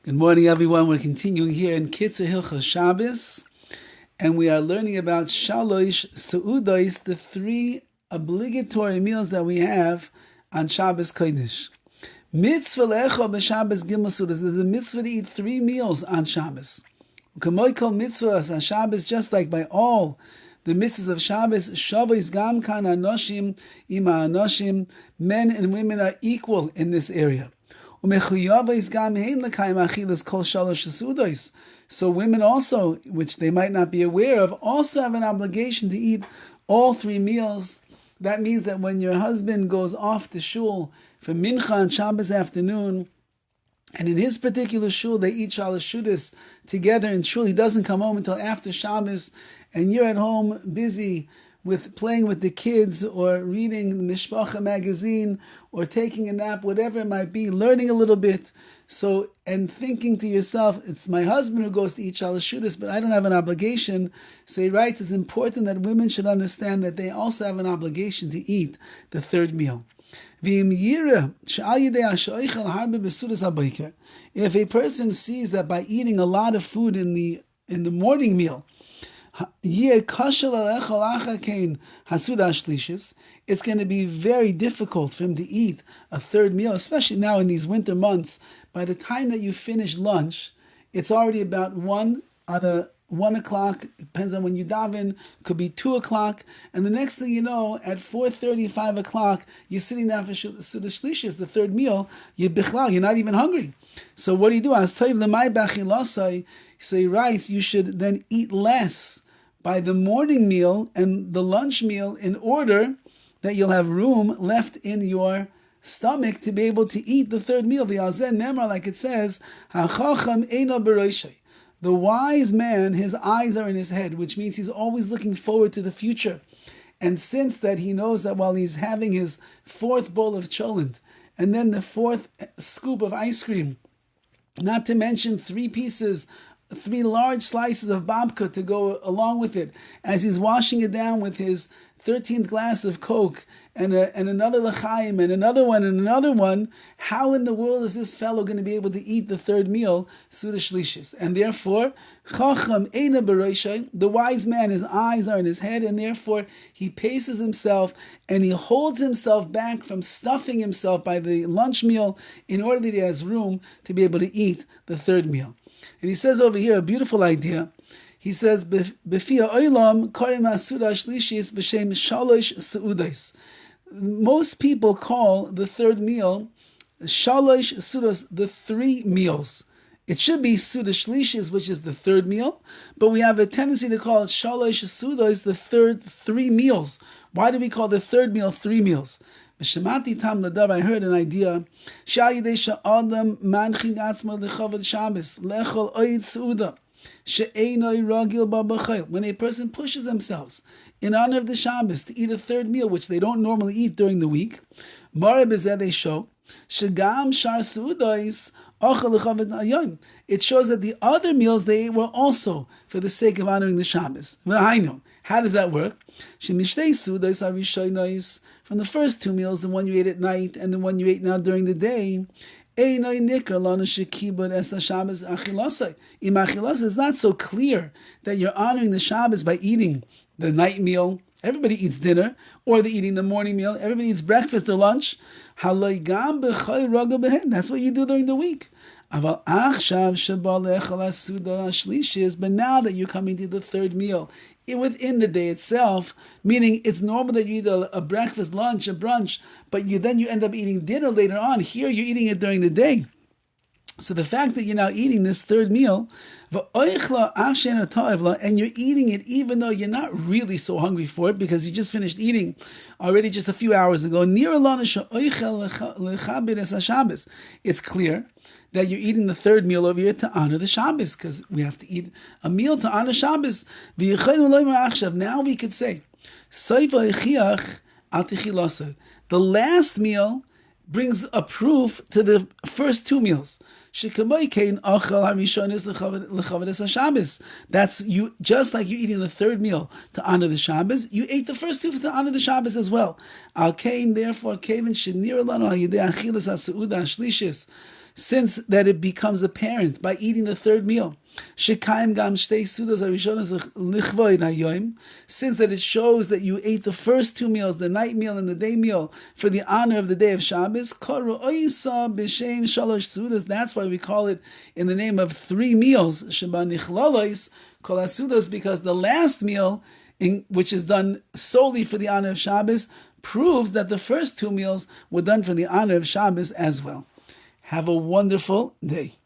Good morning, everyone. We're continuing here in KITZUR HILCHOS Shabbos, and we are learning about Shalosh Seudos, the three obligatory meals that we have on Shabbos Kodesh. Mitzvah le'echol b'Shabbos Gimel Seudos. There's a mitzvah to eat 3 meals on Shabbos. K'moi kol mitzvahs on Shabbos, just like by all the mitzvahs of Shabbos, Shabbos gam kan anoshim ima anoshim, men and women are equal in this area. So women also, which they might not be aware of, also have an obligation to eat all 3 meals. That means that when your husband goes off to shul for mincha on Shabbos afternoon, and in his particular shul they eat shalosh together in shul, he doesn't come home until after Shabbos, and you're at home busy with playing with the kids or reading the Mishpacha magazine or taking a nap, whatever it might be, learning a little bit. So, and thinking to yourself, it's my husband who goes to eat shalosh, but I don't have an obligation. So he writes, it's important that women should understand that they also have an obligation to eat the 3rd meal. If a person sees that by eating a lot of food in the morning meal, it's going to be very difficult for him to eat a 3rd meal, especially now in these winter months. By the time that you finish lunch, it's already about 1 o'clock. It depends on when you daven. Could be 2 o'clock, and the next thing you know, at 4:30, 5 o'clock, you're sitting down for Suda Shlishis, the 3rd meal. You're not even hungry. So what do you do? So he writes, you should then eat less by the morning meal and the lunch meal in order that you'll have room left in your stomach to be able to eat the 3rd meal. Like it says, the wise man, his eyes are in his head, which means he's always looking forward to the future. And since that he knows that while he's having his 4th bowl of cholent and then the 4th scoop of ice cream, not to mention 3 large slices of babka to go along with it, as he's washing it down with his 13th glass of Coke and another l'chaim and another one, how in the world is this fellow going to be able to eat the 3rd meal, Suda Shlishis? And therefore, Chacham Eina B'Roshai, the wise man, his eyes are in his head, and therefore he paces himself and he holds himself back from stuffing himself by the lunch meal in order that he has room to be able to eat the 3rd meal. And he says over here a beautiful idea. He says, "B'fia olam karim hasuda shlishis b'shem shalosh seudos." Most people call the 3rd meal shalosh seudos, the 3 meals. It should be suda shlishis, which is the 3rd meal, but we have a tendency to call it shalosh seudos, the 3 meals. Why do we call the 3rd meal 3 meals? I heard an idea. When a person pushes themselves in honor of the Shabbos to eat a 3rd meal, which they don't normally eat during the week, they show it shows that the other meals they ate were also for the sake of honoring the Shabbos. How does that work? From the first 2 meals, the one you ate at night and the one you ate now during the day, it's not so clear that you're honoring the Shabbos by eating the night meal. Everybody eats dinner, or they're eating the morning meal. Everybody eats breakfast or lunch. That's what you do during the week. But now that you're coming to the 3rd meal, within the day itself, meaning it's normal that you eat a breakfast, lunch, a brunch, but you end up eating dinner later on. Here you're eating it during the day. So the fact that you're now eating this 3rd meal, and you're eating it even though you're not really so hungry for it because you just finished eating already just a few hours ago, it's clear that you're eating the 3rd meal over here to honor the Shabbos, because we have to eat a meal to honor Shabbos. Now we could say, the last meal brings a proof to the first 2 meals. That's you, just like you're eating the 3rd meal to honor the Shabbos, you ate the first 2 to honor the Shabbos as well. Therefore, since that it becomes apparent by eating the third meal. Shekayim gam shtei sudas harishonos lichvoid hayoim, since that it shows that you ate the first two meals, the night meal and the day meal, for the honor of the day of Shabbos. Koru oisa b'shem shalosh sudas. That's why we call it in the name of three meals. Sheba nichlolois kol hasudas, because the last meal, which is done solely for the honor of Shabbos, proves that the first two meals were done for the honor of Shabbos as well. Have a wonderful day.